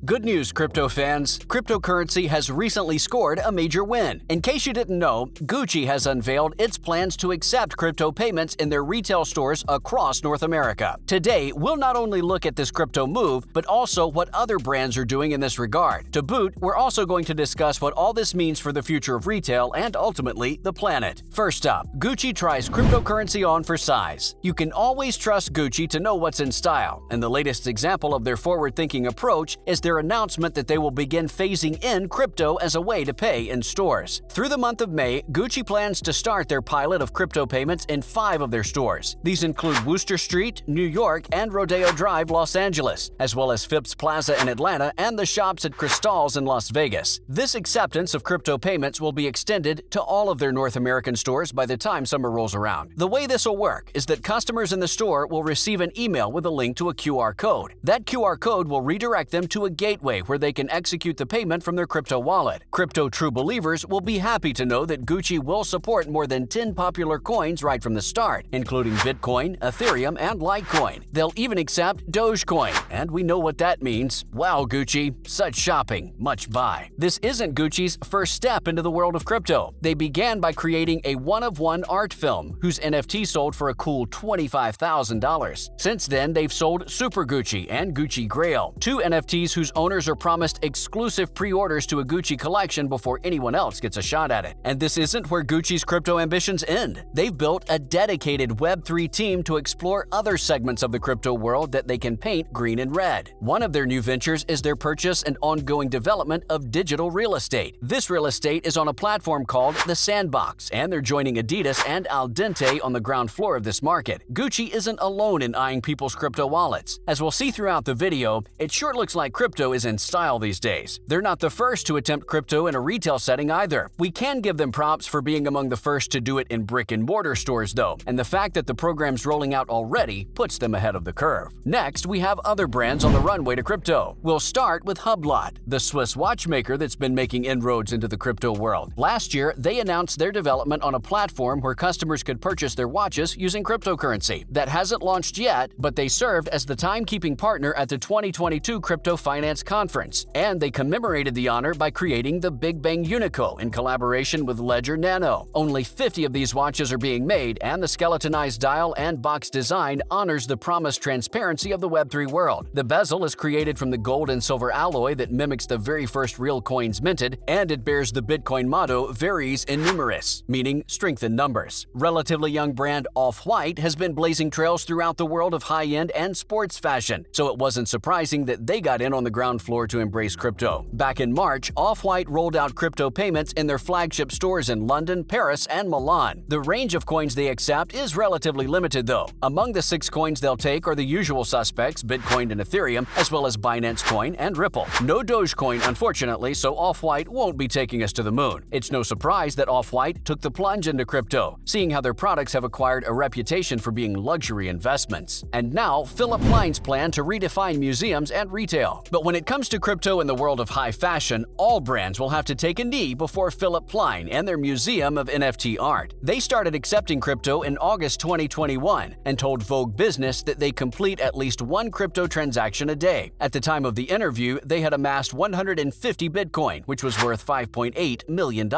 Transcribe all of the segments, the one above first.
Good news, crypto fans! Cryptocurrency has recently scored a major win. In case you didn't know, Gucci has unveiled its plans to accept crypto payments in their retail stores across North America. Today, we'll not only look at this crypto move, but also what other brands are doing in this regard. To boot, we're also going to discuss what all this means for the future of retail and ultimately the planet. First up, Gucci tries cryptocurrency on for size. You can always trust Gucci to know what's in style, and the latest example of their forward-thinking approach is their announcement that they will begin phasing in crypto as a way to pay in stores. Through the month of May, Gucci plans to start their pilot of crypto payments in 5 of their stores. These include Wooster Street, New York, and Rodeo Drive, Los Angeles, as well as Phipps Plaza in Atlanta and the shops at Crystals in Las Vegas. This acceptance of crypto payments will be extended to all of their North American stores by the time summer rolls around. The way this will work is that customers in the store will receive an email with a link to a QR code. That QR code will redirect them to a gateway where they can execute the payment from their crypto wallet. Crypto true believers will be happy to know that Gucci will support more than 10 popular coins right from the start, including Bitcoin, Ethereum, and Litecoin. They'll even accept dogecoin, and we know what that means. Wow, Gucci, such shopping, much buy. This isn't Gucci's first step into the world of crypto. They began by creating a one-of-one art film, whose NFT sold for a cool $25,000. Since then, they've sold Super Gucci and Gucci Grail, 2 NFTs whose owners are promised exclusive pre-orders to a Gucci collection before anyone else gets a shot at it. And this isn't where Gucci's crypto ambitions end. They've built a dedicated Web3 team to explore other segments of the crypto world that they can paint green and red. One of their new ventures is their purchase and ongoing development of digital real estate. This real estate is on a platform called The Sandbox, and they're joining Adidas and Al Dente on the ground floor of this market. Gucci isn't alone in eyeing people's crypto wallets. As we'll see throughout the video, it sure looks like crypto is in style these days. They're not the first to attempt crypto in a retail setting either. We can give them props for being among the first to do it in brick-and-mortar stores though, and the fact that the program's rolling out already puts them ahead of the curve. Next, we have other brands on the runway to crypto. We'll start with Hublot, the Swiss watchmaker that's been making inroads into the crypto world. Last year, they announced their development on a platform where customers could purchase their watches using cryptocurrency. That hasn't launched yet, but they served as the timekeeping partner at the 2022 Crypto Finance Conference, and they commemorated the honor by creating the Big Bang Unico in collaboration with Ledger Nano. Only 50 of these watches are being made, and the skeletonized dial and box design honors the promised transparency of the Web3 world. The bezel is created from the gold and silver alloy that mimics the very first real coins minted, and it bears the Bitcoin motto Variis in Numeris, meaning strength in numbers. Relatively young brand Off-White has been blazing trails throughout the world of high-end and sports fashion, so it wasn't surprising that they got in on the ground floor to embrace crypto. Back in March, Off-White rolled out crypto payments in their flagship stores in London, Paris, and Milan. The range of coins they accept is relatively limited though. Among the 6 coins they'll take are the usual suspects, Bitcoin and Ethereum, as well as Binance Coin and Ripple. No Dogecoin, unfortunately, so Off-White won't be taking us to the moon. It's no surprise that Off-White took the plunge into crypto, seeing how their products have acquired a reputation for being luxury investments. And now, Philip Plein's plan to redefine museums and retail. But when it comes to crypto in the world of high fashion, all brands will have to take a knee before Philip Plein and their Museum of NFT Art. They started accepting crypto in August 2021 and told Vogue Business that they complete at least 1 crypto transaction a day. At the time of the interview, they had amassed 150 Bitcoin, which was worth $5.8 million.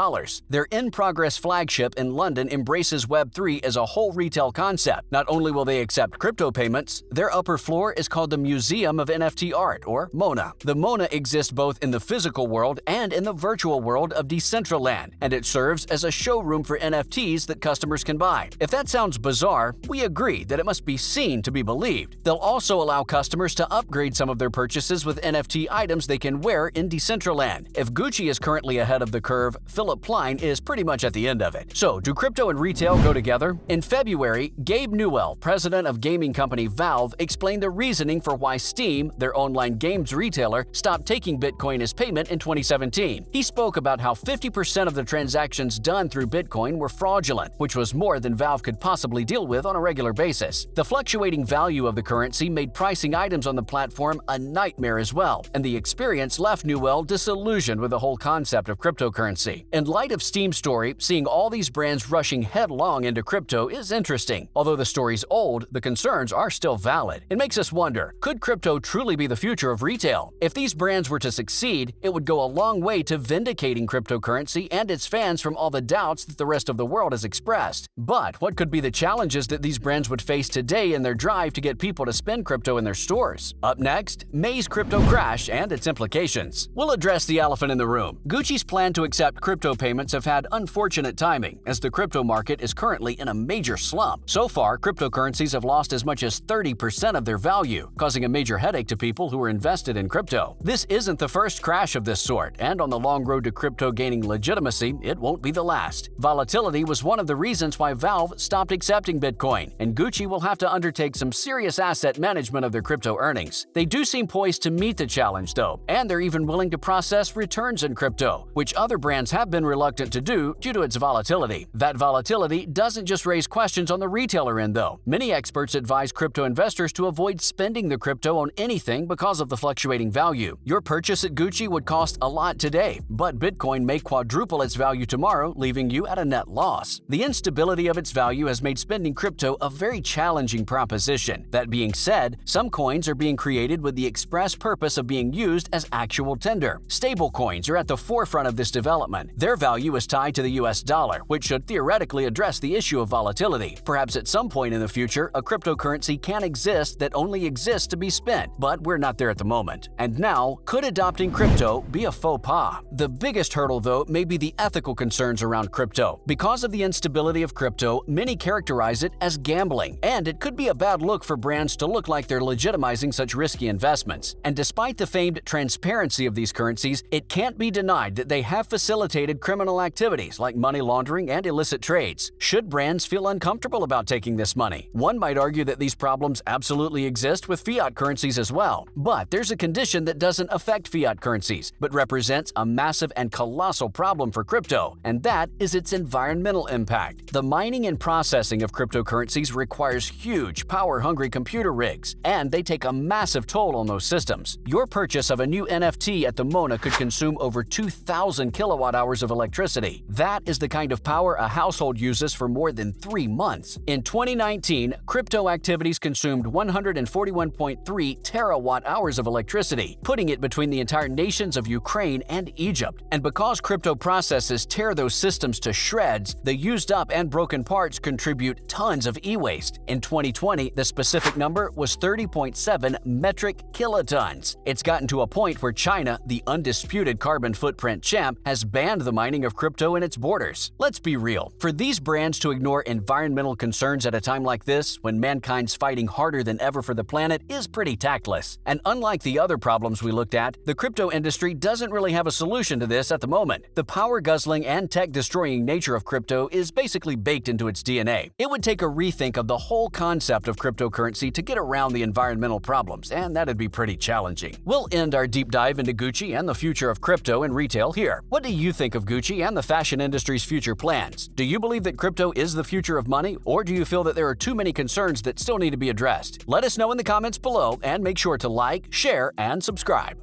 Their in-progress flagship in London embraces Web3 as a whole retail concept. Not only will they accept crypto payments, their upper floor is called the Museum of NFT Art, or MONA. The MONA exists both in the physical world and in the virtual world of Decentraland, and it serves as a showroom for NFTs that customers can buy. If that sounds bizarre, we agree that it must be seen to be believed. They'll also allow customers to upgrade some of their purchases with NFT items they can wear in Decentraland. If Gucci is currently ahead of the curve, Philip Plein is pretty much at the end of it. So, do crypto and retail go together? In February, Gabe Newell, president of gaming company Valve, explained the reasoning for why Steam, their online games retailer, stopped taking Bitcoin as payment in 2017. He spoke about how 50% of the transactions done through Bitcoin were fraudulent, which was more than Valve could possibly deal with on a regular basis. The fluctuating value of the currency made pricing items on the platform a nightmare as well, and the experience left Newell disillusioned with the whole concept of cryptocurrency. In light of Steam's story, seeing all these brands rushing headlong into crypto is interesting. Although the story's old, the concerns are still valid. It makes us wonder, could crypto truly be the future of retail? retail. If these brands were to succeed, it would go a long way to vindicating cryptocurrency and its fans from all the doubts that the rest of the world has expressed. But what could be the challenges that these brands would face today in their drive to get people to spend crypto in their stores? Up next, May's crypto crash and its implications. We'll address the elephant in the room. Gucci's plan to accept crypto payments have had unfortunate timing, as the crypto market is currently in a major slump. So far, cryptocurrencies have lost as much as 30% of their value, causing a major headache to people who are invested in crypto. This isn't the first crash of this sort, and on the long road to crypto gaining legitimacy, it won't be the last. Volatility was one of the reasons why Valve stopped accepting Bitcoin, and Gucci will have to undertake some serious asset management of their crypto earnings. They do seem poised to meet the challenge, though, and they're even willing to process returns in crypto, which other brands have been reluctant to do due to its volatility. That volatility doesn't just raise questions on the retailer end, though. Many experts advise crypto investors to avoid spending the crypto on anything because of the fluctuating value. Your purchase at Gucci would cost a lot today, but Bitcoin may quadruple its value tomorrow, leaving you at a net loss. The instability of its value has made spending crypto a very challenging proposition. That being said, some coins are being created with the express purpose of being used as actual tender. Stablecoins are at the forefront of this development. Their value is tied to the US dollar, which should theoretically address the issue of volatility. Perhaps at some point in the future, a cryptocurrency can exist that only exists to be spent, but we're not there at the moment. And now, could adopting crypto be a faux pas? The biggest hurdle, though, may be the ethical concerns around crypto. Because of the instability of crypto, many characterize it as gambling, and it could be a bad look for brands to look like they're legitimizing such risky investments. And despite the famed transparency of these currencies, it can't be denied that they have facilitated criminal activities like money laundering and illicit trades. Should brands feel uncomfortable about taking this money? One might argue that these problems absolutely exist with fiat currencies as well. But there's a condition that doesn't affect fiat currencies, but represents a massive and colossal problem for crypto, and that is its environmental impact. The mining and processing of cryptocurrencies requires huge, power-hungry computer rigs, and they take a massive toll on those systems. Your purchase of a new NFT at the Mona could consume over 2,000 kilowatt-hours of electricity. That is the kind of power a household uses for more than 3 months. In 2019, crypto activities consumed 141.3 terawatt-hours of electricity, putting it between the entire nations of Ukraine and Egypt. And because crypto processes tear those systems to shreds, the used up and broken parts contribute tons of e-waste. In 2020, the specific number was 30.7 metric kilotons. It's gotten to a point where China, the undisputed carbon footprint champ, has banned the mining of crypto in its borders. Let's be real. For these brands to ignore environmental concerns at a time like this, when mankind's fighting harder than ever for the planet, is pretty tactless. And unlike the other problems we looked at, the crypto industry doesn't really have a solution to this at the moment. The power-guzzling and tech-destroying nature of crypto is basically baked into its DNA. It would take a rethink of the whole concept of cryptocurrency to get around the environmental problems, and that'd be pretty challenging. We'll end our deep dive into Gucci and the future of crypto and retail here. What do you think of Gucci and the fashion industry's future plans? Do you believe that crypto is the future of money, or do you feel that there are too many concerns that still need to be addressed? Let us know in the comments below, and make sure to like, share, and subscribe.